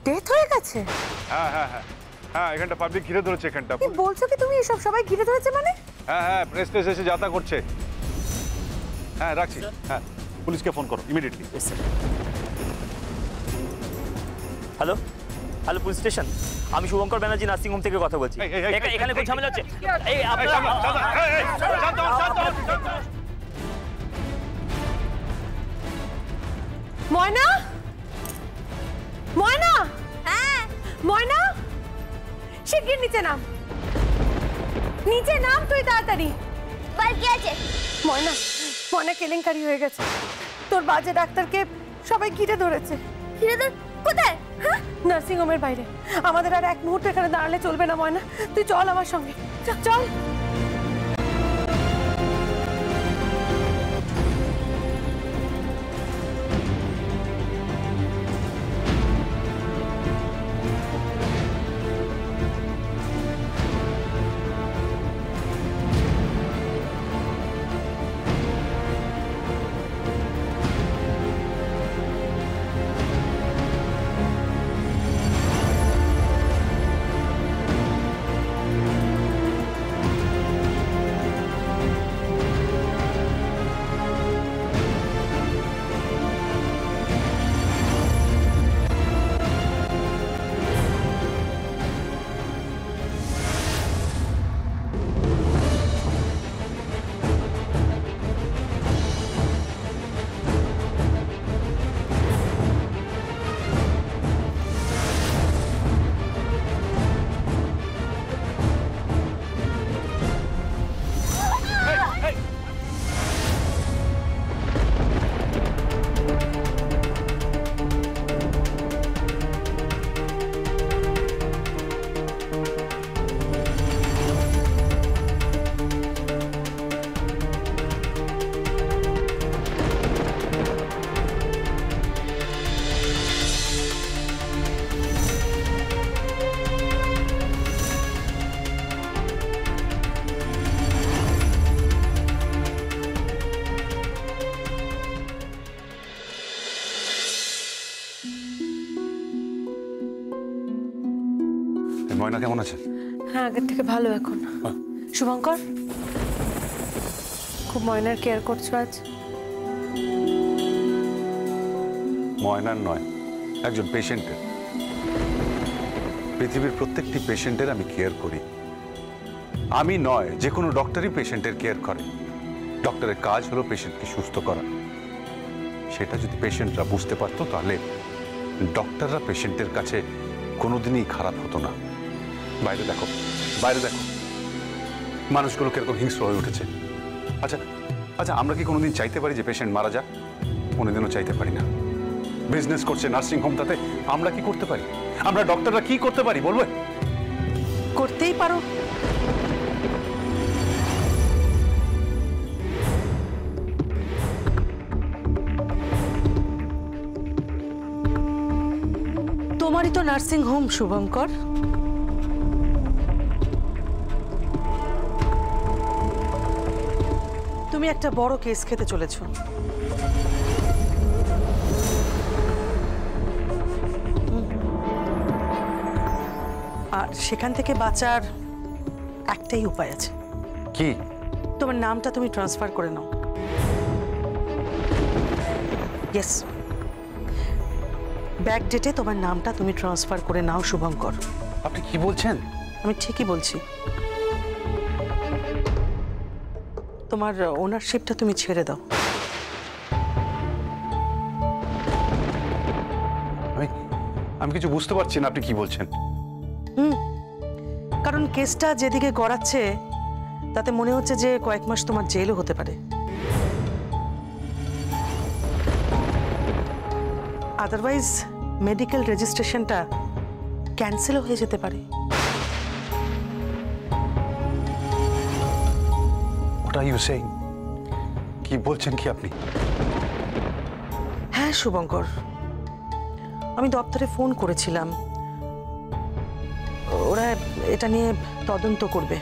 Death হয়ে গেছে? হ্যাঁ হ্যাঁ হ্যাঁ হ্যাঁ, এখানটা পাবলিক ঘিরে ধরেছে এখানটা। কি বলছো কি তুমি? এসব সবাই ঘিরে ধরেছে মানে? হ্যাঁ হ্যাঁ, প্রেস টেস এসে যাতা করছে। হ্যাঁ রাখছি। হ্যাঁ, পুলিশকে ফোন করো immediately. Hello hello, police station. আমি শুভঙ্কর ব্যানার্জি নার্সিং হোম থেকে কথা বলছি। এখানে কোন ঝামেলা হচ্ছে? এই আপনারা ময়না, ময়না, হ্যাঁ ময়না, শিগগির নিচে নাম, নিচে নাম তুই তাড়াতাড়ি। বল কি আছে? ময়না, ময়না কেলেঙ্কারি হয়ে গেছে। তোর বাজে ডাক্তারকে সবাই ঘিরে ধরেছে। ঘিরে ধর? কোথায়? হ্যাঁ, নার্সিং হোমের বাইরে। আমাদের আর এক মুহূর্ত এখানে দাঁড়ালে চলবে না ময়না, তুই চল আমার সঙ্গে, চল। ময়না কেমন আছে? হ্যাঁ, আগের থেকে ভালো এখন। শুভঙ্কর, খুব ময়নার কেয়ার করছো আজ। ময়নার নয়, একজন পেশেন্টের। পৃথিবীর প্রত্যেকটি পেশেন্টের আমি কেয়ার করি। আমি নয়, যে কোনো ডক্টরই পেশেন্টের কেয়ার করে। ডক্টরের কাজ হলো পেশেন্টকে সুস্থ করা। সেটা যদি পেশেন্টরা বুঝতে পারতো তাহলে ডক্টররা পেশেন্টের কাছে কোনোদিনই খারাপ হতো না। বাইরে দেখো, বাইরে দেখো, মানুষগুলো কিরকম হিংস্র হয়ে উঠেছে। আচ্ছা আচ্ছা, আমরা কি কোনোদিন চাইতে পারি যে পেশেন্ট মারা যাক? কোনোদিনও চাইতে পারি না। বিজনেস করছে নার্সিং হোম, তাতে আমরা কি করতে পারি? আমরা ডক্টররা কি করতে পারি বলবে? করতেই পারো। তোমারই তো নার্সিং হোম শুভঙ্কর। তুমি একটা বড় কেস খেতে চলেছ। আর সেখান থেকে বাঁচার একটাই উপায় আছে। কি? তোমার নামটা তুমি ট্রান্সফার করে নাও। ইয়েস, ব্যাক ডেটে তোমার নামটা তুমি ট্রান্সফার করে নাও শুভঙ্কর। আপনি কি বলছেন? আমি ঠিকই বলছি। তোমার ওনারশিপটা তুমি ছেড়ে দাও। আমি কিছু বুঝতে পারছি না আপনি কি বলছেন। কারণ কেসটা যেদিকে গড়াচ্ছে তাতে মনে হচ্ছে যে কয়েক মাস তোমার জেলও হতে পারে। আদারওয়াইজ মেডিকেল রেজিস্ট্রেশনটা ক্যান্সেলও হয়ে যেতে পারে। What are you saying? কি বলছেন কি আপনি? হ্যাঁ শুভঙ্কর, আমি দপ্তরে ফোন করেছিলাম। ওরা এটা নিয়ে তদন্ত করবে,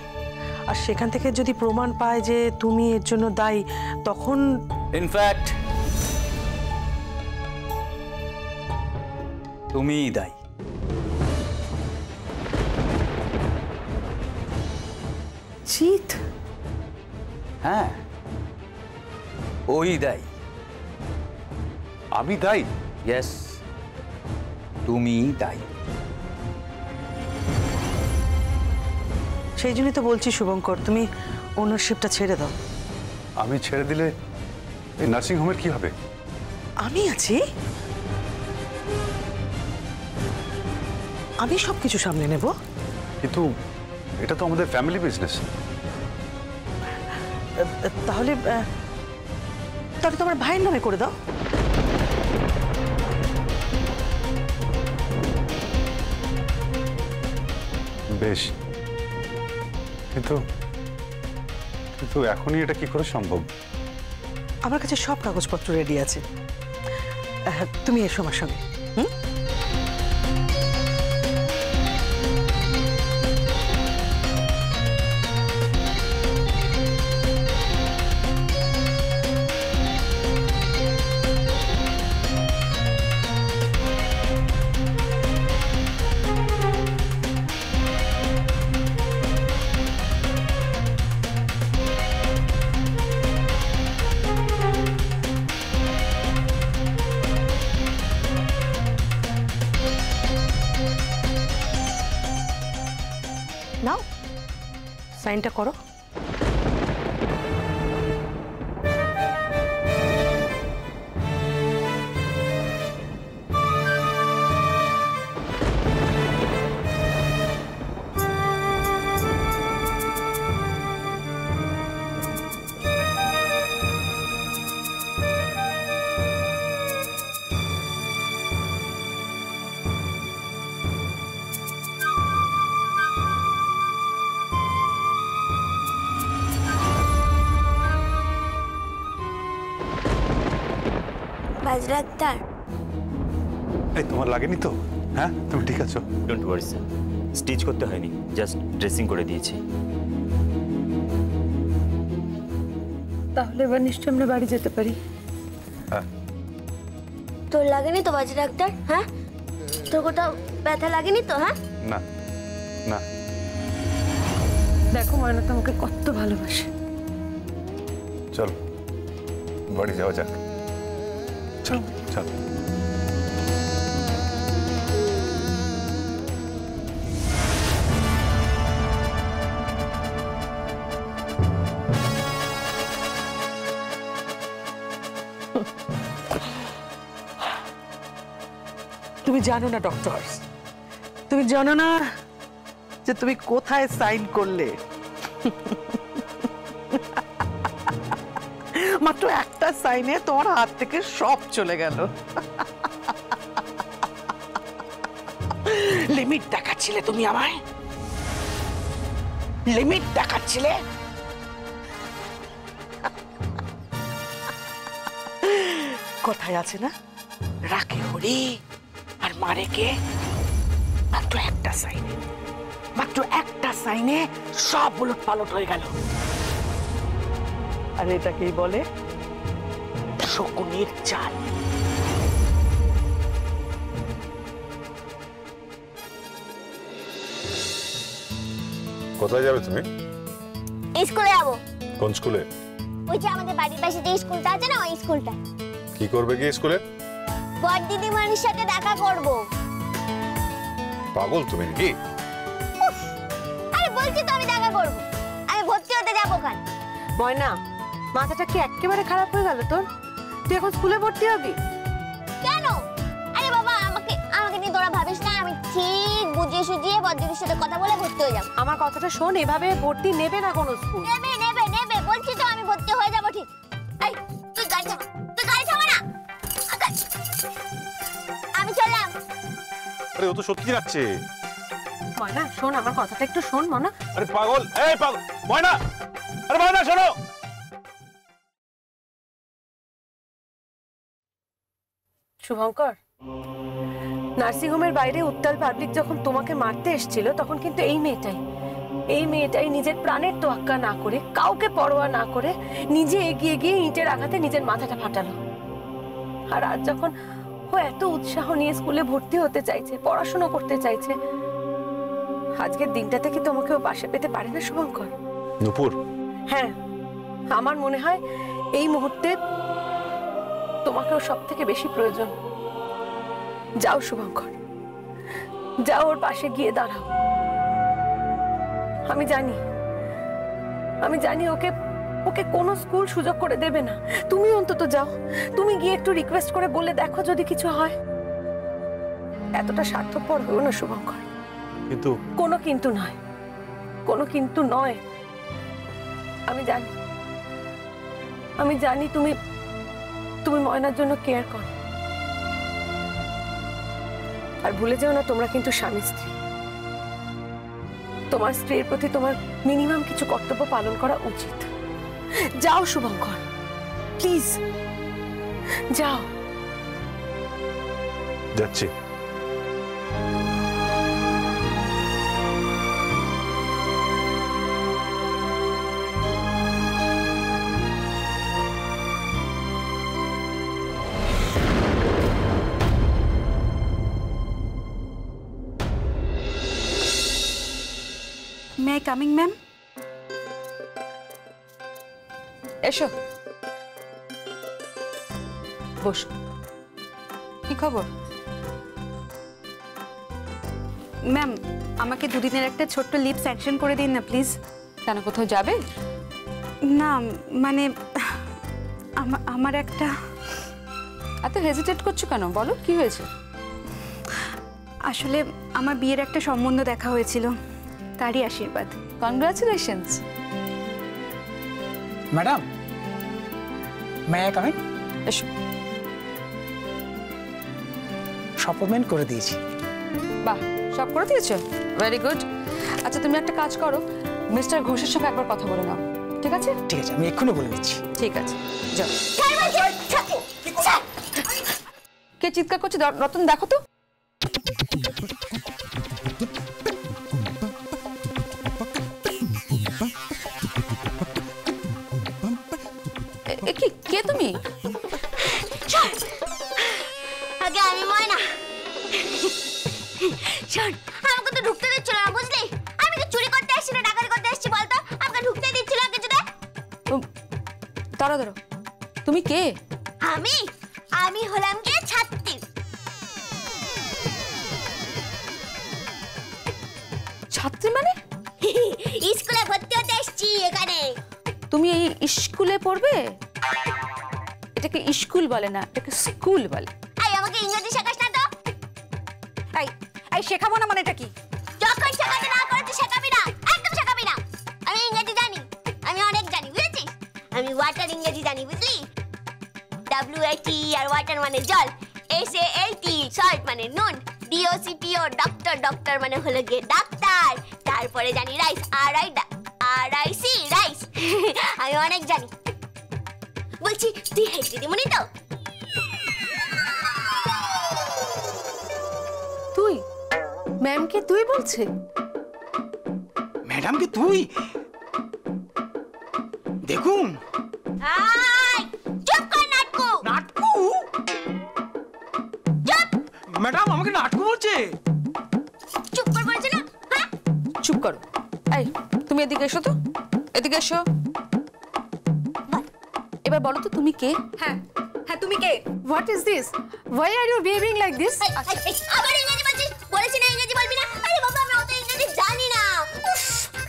আর সেখান থেকে যদি প্রমাণ পায় যে তুমি এর জন্য দায়ী, তখন ইনফ্যাক্ট তুমিই দায়ী। জিৎ? হ্যাঁ, ওই দায়ী। আমি দায়ী? ইয়েস, তুমি দায়ী। সেই জন্যই তো বলছি শুভঙ্কর, তুমি ওনারশিপটা ছেড়ে দাও। আমি ছেড়ে দিলে এই নার্সিং হোমের কি হবে? আমি আছি, আমি সবকিছু সামলে নেব। কিন্তু এটা তো আমাদের ফ্যামিলি বিজনেস। তাহলে তাহলে তোমার ভাইয়ের নামে করে দাও। বেশ, কিন্তু কিন্তু এখনই এটা কি করে সম্ভব? আমার কাছে সব কাগজপত্র রেডি আছে, তুমি এসো আমার সঙ্গে। নাও, সাইনটা করো। বাজ ডাক্তার, এই তোমার লাগেনি তো? হ্যাঁ, তুমি ঠিক আছো? ডোন্ট ওয়ারি স্যার, স্টিচ করতে হয়নি, জাস্ট ড্রেসিং করে দিয়েছি। তাহলে এবার নিশ্চয় আমরা বাড়ি যেতে পারি। হ্যাঁ। তোর লাগেনি তো বাজ ডাক্তার? হ্যাঁ, তোর কোথাও ব্যথা লাগেনি তো? হ্যাঁ, না না। দেখো ময়না তো আমাকে কত ভালোবাসে। চলো বাড়ি যাওয়া যাক। চল চল। তুমি জানো না ডক্টর, তুমি জানো না যে তুমি কোথায় সাইন করলে। মাত্র একটা সাইনে তোমার হাত থেকে সব চলে গেল। লিমিট দেখাচ্ছিলে তুমি আমায়, লিমিট দেখাচ্ছিলে। কথায় আছে না, রাখে হরি আর মারে কে? মাত্র একটা সাইনে, মাত্র একটা সাইনে সব উলট পালট হয়ে গেল। আর এটাকেই বলে শকুনির চাল। কোথায় যাবে তুমি? স্কুলে যাবো। কোন স্কুলে? ওই যে আমাদের বাড়ির পাশে যে স্কুলটা আছে না, ওই স্কুলটা। কি করবে কি স্কুলে? বড় দিদিমণির সাথে দেখা করব। পাগল তুমি নাকি? আরে বলছি তো আমি দেখা করব, আমি ভর্তি হতে যাবো ওখানে। ময়না, মাথাটা কি একেবারে খারাপ হয়ে গেল তোর? তুই এখন স্কুলে ভর্তি হবি? কেন? আরে বাবা, আমাকে আমাকে নিয়ে তোরা ভাবিস না, আমি ঠিক বুঝিয়ে সুঝিয়ে বড়দিদির সাথে কথা বলে ভর্তি হয়ে যাবো। আমার কথাটা শোন, এভাবে ভর্তি নেবে না কোনো স্কুল। নেবে নেবে নেবে, বলছি তো আমি ভর্তি হয়ে যাবো ঠিক। এই তুই গাড়ি থামা, তুই গাড়ি থামা না। আমি চললাম। আরে ও তো সত্যি যাচ্ছে। ময়না শোন, আমার কথাটা একটু শোন ময়না। আরে পাগল, এই পাগল ময়না, আরে ময়না শোনো। শুভঙ্কর, নার্সিংহোমের বাইরে উত্তাল পাবলিক যখন তোমাকে মারতে এসেছিল, তখন কিন্তু এই মেয়েটাই নিজের প্রাণের তোয়াক্কা না করে, কাউকে পরোয়া না করে নিজে এগিয়ে গিয়ে ইটের আঘাতে নিজের মাথাটা ফাটালো। আর আজ যখন ও এত উৎসাহ নিয়ে স্কুলে ভর্তি হতে চাইছে, পড়াশোনা করতে চাইছে, আজকের দিনটাতে কি তোমাকে ও পাশে পেতে পারে না শুভঙ্কর? নূপুর, হ্যাঁ, আমার মনে হয় এই মুহূর্তে তোমাকেও সব থেকে বেশি প্রয়োজন। যাও শুভঙ্কর, যাও ওর পাশে গিয়ে দাঁড়াও। আমি জানি ওকে ওকে কোনো স্কুল সুযোগ করে দেবে না। তুমি অন্তত যাও, তুমি গিয়ে একটু রিকোয়েস্ট করে বলে দেখো যদি কিছু হয়। এতটা স্বার্থপর হও না শুভঙ্কর। কিন্তু কোনো কিন্তু নয়। আমি জানি তুমি ময়নার জন্য কেয়ার করো। আর ভুলে যাও না, তোমরা কিন্তু স্বামী স্ত্রী। তোমার স্ত্রীর প্রতি তোমার মিনিমাম কিছু কর্তব্য পালন করা উচিত। যাও শুভঙ্কর, প্লিজ যাও। যাচ্ছি। May I coming ma'am? এসো, বস। কি খবর? ম্যাম, আমাকে দুদিনের একটা ছোট্ট লিভ স্যাংশন করে দিন না প্লিজ। কেন, কোথাও যাবে? না মানে আমার একটা... এত হেজিটেট করছো কেন? বলো কি হয়েছে? আসলে আমার বিয়ের একটা সম্বন্ধ দেখা হয়েছিল, তারই আশীর্বাদ। Congratulations. Madam, may I coming? এসো। অ্যাপয়েন্টমেন্ট করে দিয়েছি। বাহ, সব করে দিয়েছো? Very good. আচ্ছা, তুমি একটা কাজ করো, মিস্টার ঘোষের সঙ্গে একবার কথা বলে নাও, ঠিক আছে? ঠিক আছে, আমি এক্ষুনি বলে দিচ্ছি। ঠিক আছে, যাও। কে চিৎকার করছে? রতন, দেখো তো। কে তুমি? আগে আমি ময়না। শোন, আমাকে তো ঢুকতে দিচ্ছিল না, বুঝলি? আমি কি চুরি করতে আসছি না ডাকাতি করতে আসছি বলতো? আমাকে ঢুকতে দিচ্ছিল না কিছুতে। দাঁড়াও, তুমি কে? আমি হলাম কে ছাত্রী। ছাত্রী মানে? স্কুলে ভর্তি হতে আসছি এখানে। তুমি এই স্কুলে পড়বে? এটাকে স্কুল বলে না, এটাকে স্কুল বলে। আমাকে ইংরেজি শেখাস না তো? এই শেখাবো না মানে এটা কি? যখন শেখাতে না করেছি শেখাবি না, একদম শেখাবি না। আমি ইংরেজি জানি, আমি অনেক জানি, বুঝেছিস? আমি ওয়াটার ইংরেজি জানি, বুঝলি? WAT আর ওয়াটার মানে জল, SALT সল্ট মানে নুন, DOCTO ডক্টর মানে হলো গিয়ে ডাক্তার। তারপরে জানি রাইস, RIC রাইস। আমি অনেক জানি। বলছি, তুই হেড দিদিমণি তো? তুই ম্যামকে তুই বলছে? ম্যাডামকে তুই? দেখুন। চুপ কর নাটকু। নাটকু? চুপ। ম্যাডাম আমাকে নাটকু বলছে। চুপ কর বলছে না? হ্যাঁ, চুপ করো। এই, তুমি এদিকে এসো তো, এদিকে এসো। এবার বলো তো তুমি কে? হ্যাঁ, তুমি কে? What is this? Why are you behaving like this? আবার ইংরেজি বলছিস? বলেছি না ইংরেজি বলবি না? আরে বাবা, আমি অত ইংরেজি জানি না। উফ,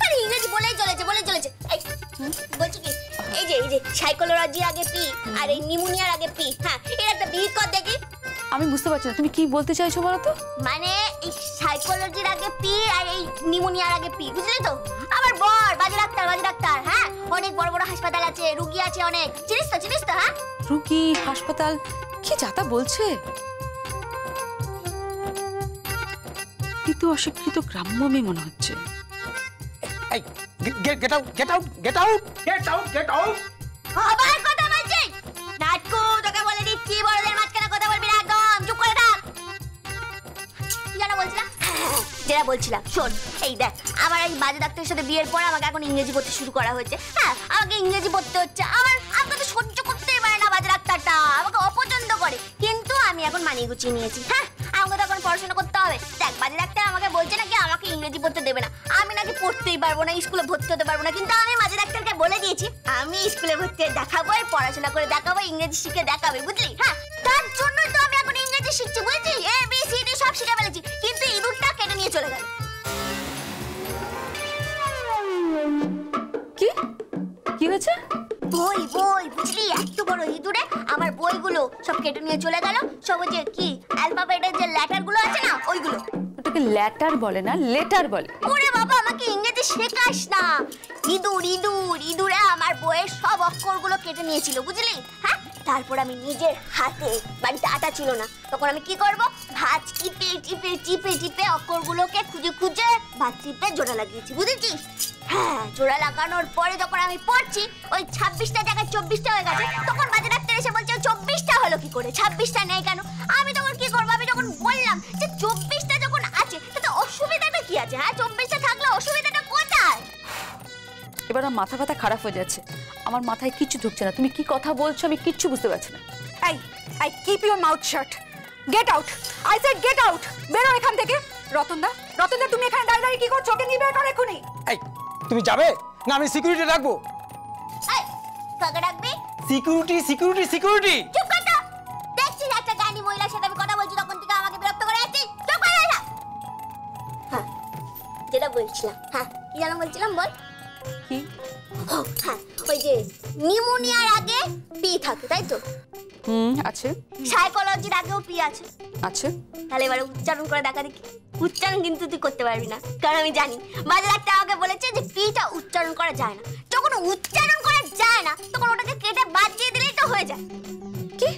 আরে ইংরেজি বলেই চলেছে। বলছি কি, এই যে সাইকোলজির আগে পি আর এই নিউমোনিয়ার আগে পি, হ্যাঁ, এর একটা বিহিত কর দেখি। আমি বুঝতে পারছি না, তুমি কি বলতে চাইছো বলো তো? মানে এই সাইকোলজির আগে পি আর এই নিউমোনিয়ার আগে পি, বুঝলি তো? আমার বর বাজি ডাক্তার, হ্যাঁ, অনেক বড় বড় হাসপাতাল আছে, রুগী আছে অনেক, চিনিস তো? হ্যাঁ, রুগী, হাসপাতাল, কি যাতা বলছে? কিন্তু অশিক্ষিত গ্রাম্য মেয়ে মনে হচ্ছে। এই গেট আউট। আবার কথা বলছিস? নাটকু, তোকে বলে দিচ্ছি, বড়দের মাঝখানে কথা বলবি না একদম, চুপ করে থাক। যেটা বলছিলাম, শোন, এই দেখ, আমার এই বাজে ডাক্তারের সাথে বিয়ের পর আমাকে এখন ইংরেজি পড়তে শুরু করা হয়েছে। হ্যাঁ, আমাকে ইংরেজি পড়তে হচ্ছে। আমাকে তো সহ্য করতেই পারে না বাজে ডাক্তারটা, আমাকে অপছন্দ করে। কিন্তু আমি এখন মানিয়ে গুছিয়ে নিয়েছি। হ্যাঁ, আমাকে তো এখন পড়াশোনা করতে হবে। হবে? দেখ বাজে ডাক্তার আমাকে বলছে নাকি আমাকে ইংরেজি পড়তে দেবে না, আমি নাকি পড়তেই পারবো না, স্কুলে ভর্তি হতে পারবো না। কিন্তু আমি মাঝে ডাক্তারকে বলে দিয়েছি আমি স্কুলে ভর্তি হয়ে দেখাবো, পড়াশোনা করে দেখাবো, ইংরেজি শিখে দেখাবে, বুঝলি? হ্যাঁ, তার জন্যই তো আমি এখন ইংরেজি শিখছি, বুঝলি? এ বি সি ডি সব শিখে ফেলেছি, কিন্তু ইঁদুরটা কেটে নিয়ে চলে গেল। কি কি হয়েছে? বই বই, বুঝলি? এত বড় ইঁদুরে আমার বইগুলো সব কেটে নিয়ে চলে গেল। সব ওই যে কি অ্যালফাবেটের যে লেটার গুলো আছে না, ওইগুলো। ওটাকে লেটার বলে না, লেটার বলে। ওরে বাবা, আমাকে ইংরেজি শেখাস না। ইঁদুর ইঁদুর ইঁদুরে আমার বইয়ের সব অক্ষরগুলো কেটে নিয়েছিল, বুঝলি? হ্যাঁ, তারপর আমি নিজের হাতে, বাড়িতে আটা ছিল না, তখন আমি কি করব, ভাঁজ টিপে টিপে টিপে টিপে অক্ষরগুলোকে খুঁজে খুঁজে ভাঁজ টিপে জোড়া লাগিয়েছি, বুঝেছিস? হ্যাঁ, জোড়া লাগানোর পরে যখন আমি পড়ছি ওই 26টা জায়গায় 24টা হয়ে গেছে, তখন বাজে ডাক্তার এসে বলছে 24টা হলো কি করে, 26টা নেই কেন? আমি তখন কি করবো, আমি যখন বললাম যে 24টা যখন আছে তাতে অসুবিধাটা কি আছে? হ্যাঁ, 24টা থাকলে অসুবিধাটা কোথায়? এবার আমার মাথা ব্যথা খারাপ হয়ে যাচ্ছে, আমার মাথায় কিচ্ছু ঢুকছে না, তুমি কি কথা বলছো আমি কিচ্ছু বুঝতে পারছি না। I keep your mouth shut, get out, I said get out, বেরো এখান থেকে। রতনদা, রতনদা তুমি এখানে দাঁড়িয়ে দাঁড়িয়ে কি করছো? ওকে নিয়ে বের করো এক্ষুনি। এই তুমি যাবে না আমি সিকিউরিটি রাখবো? এই, কাকে ডাকবি? Security security security. চুপ কর তো। দেখছিস একটা জ্ঞানী মহিলার সাথে আমি কথা বলছি, তখন থেকে আমাকে বিরক্ত করে যাচ্ছিস। চুপ করে যা। হ্যাঁ, যেটা বলছিলাম, হ্যাঁ কি যেন বলছিলাম, বল। কি? হ্যাঁ, ওই যে নিউমোনিয়ার আগে পি থাকে, তাই তো? আছে। সাইকোলজির আগেও পি আছে। আছে। তাহলে এবারে উচ্চারণ করে দেখা দেখি। উচ্চারণ কিন্তু তুই করতে পারবি না, কারণ আমি জানি মাঝে একটা আমাকে বলেছে যে পিটা উচ্চারণ করা যায় না। যখন উচ্চারণ করা যায় না তখন ওটাকে কেটে বাদ দিয়ে দিলেই তো হয়ে যায়। কি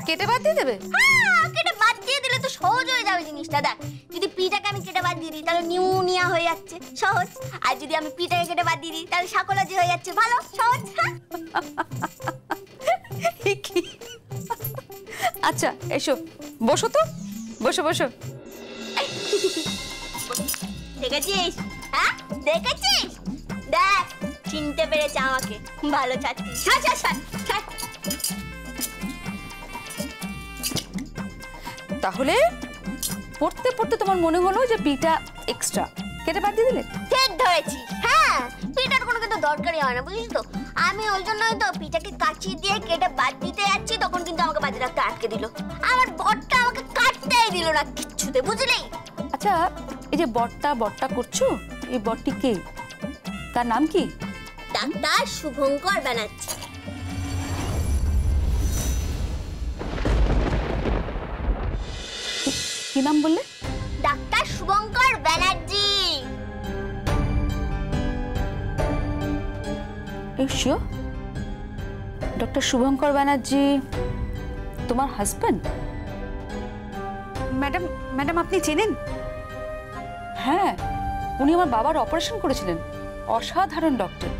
কেটে বাদ দিয়ে দেবে? হ্যাঁ, কেটে বাদ দিয়ে দিলে তো সহজ হয়ে যাবে জিনিসটা। দেখ, যদি পিটাকে আমি কেটে বাদ দিয়ে দিই তাহলে নিউমোনিয়া হয়ে যাচ্ছে, সহজ। আর যদি আমি পিটাকে কেটে বাদ দিয়ে দিই তাহলে সাইকোলজি হয়ে যাচ্ছে, ভালো, সহজ। কি? আচ্ছা এসো, বসো তো, বসো বসো। দেখেছিস? হ্যাঁ, দেখেছিস? দেখ, চিনতে পেরেছে আমাকে, ভালো ছাত্রী। তাহলে পড়তে পড়তে তোমার মনে হলো যে পিটা এক্সট্রা, কেটে বাদ দিয়ে দিলে? ঠিক ধরেছি। হ্যাঁ, পিটার কোনো কিন্তু দরকারই হয় না, বুঝিস তো? আমি ওই জন্যই তো পিটাকে কাঁচি দিয়ে কেটে বাদ দিতে যাচ্ছি, তখন কিন্তু আমাকে বাজে ডাক্তার আটকে দিল। আমার বটটা আমাকে কাটতেই দিল না কিচ্ছুতে, বুঝলি? আচ্ছা, এই যে বটটা বটটা করছো, এই বটটি কে, তার নাম কি? ডাক্তার শুভঙ্কর ব্যানার্জি। কি নাম বললে? Doctor Shubhankar Banerjee. Sure? Doctor Shubhankar Banerjee তোমার হাজবেন্ড? ম্যাডাম, ম্যাডাম আপনি চেনেন? হ্যাঁ, উনি আমার বাবার অপারেশন করেছিলেন, অসাধারণ ডক্টর।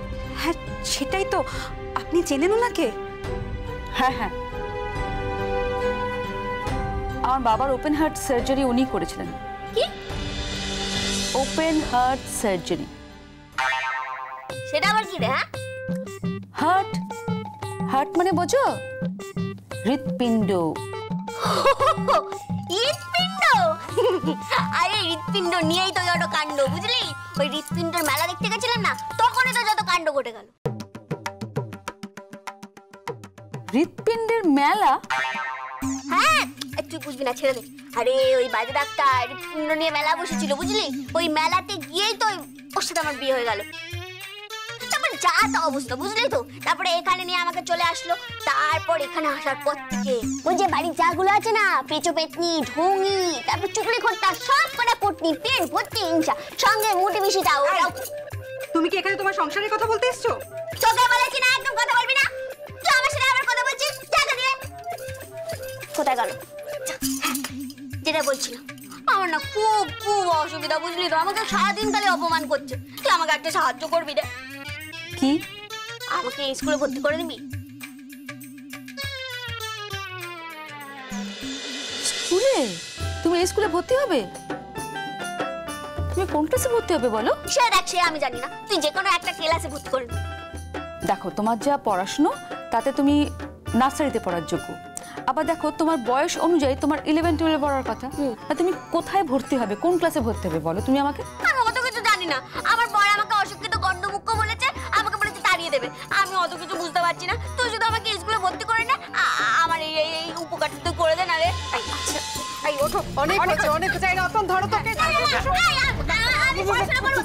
হ্যাঁ সেটাই তো, আপনি চেনেন ওনাকে? হ্যাঁ হ্যাঁ, আমার বাবার ওপেন হার্ট সার্জারি উনি করেছিলেন। কি? Open heart surgery? সেটা আবার কি রে? হ্যাঁ, হার্ট, হার্ট মানে বোঝো? হৃৎপিণ্ড। হৃৎপিণ্ড? আরে হৃৎপিণ্ড নিয়েই তো যত কাণ্ড, বুঝলি? ওই হৃৎপিণ্ডের মেলা দেখতে গেছিলাম না, তখনই তো যত কাণ্ড ঘটে গেল। হৃৎপিণ্ডের মেলা? হ্যাঁ, তুই বুঝবি না, ছেড়ে দে। আরে ওই বাজে ডাক্তার হৃৎপিণ্ড নিয়ে মেলা বসেছিল, বুঝলি? ওই মেলাতে গিয়েই তো ওর সাথে আমার বিয়ে হয়ে গেল। তারপর যা তা অবস্থা, বুঝলি তো? তারপরে এখানে নিয়ে আমাকে চলে আসলো। তারপর এখানে আসার পর থেকে ওই যে বাড়ির চাগুলো আছে না, পেঁচো পেতনি, ঢোঙি, তারপর চুকলি খোঁটা, সব কটা কুটনি, পেট ভর্তি হিংসা, সঙ্গে মুটি মিশিটা। ওরাও। তুমি কি এখানে তোমার সংসারের কথা বলতে এসছো? তোকে বলেছি না একদম কথা বলবি না। তুই আমার সাথে আবার কথা বলছিস, জায়গা দিয়ে। কোথায় গেল? যেটা বলছিলাম, আমার না খুব খুব অসুবিধা, বুঝলি তো? আমাকে সারাদিন খালি অপমান করছে। তুই আমাকে একটা সাহায্য করবি রে। কি? আমাকে স্কুলে ভর্তি করে দিবি? স্কুলে? তুমি এই স্কুলে ভর্তি হবে? তুমি কোন ক্লাসে ভর্তি হবে বলো? সে দেখ, সে আমি জানি না, তুই যে কোনো একটা ক্লাসে ভর্তি করে নিবি। দেখো, তোমার যা পড়াশুনো তাতে তুমি নার্সারিতে পড়ার যোগ্য, আবার বাবা দেখো তোমার বয়স অনুযায়ী তোমার 11-12 পড়ার কথা, আর তুমি কোথায় ভর্তি হবে, কোন ক্লাসে ভর্তি হবে বলো তুমি আমাকে? আমি অত কিছু জানি না। আমার বর আমাকে অশিক্ষিত গণ্ডমুখ্য বলেছে, আমাকে বলেছে তাড়িয়ে দেবে। আমি অত কিছু বুঝতে পারছি না। তুই শুধু আমাকে স্কুলে ভর্তি করে নে, আমার এই উপকারটা তুই করে দে না রে। এই ওঠো, অনেক হয়েছে, অনেক হয়েছে। এই রতন ধরো তোকে। আমি পড়াশোনা করবো।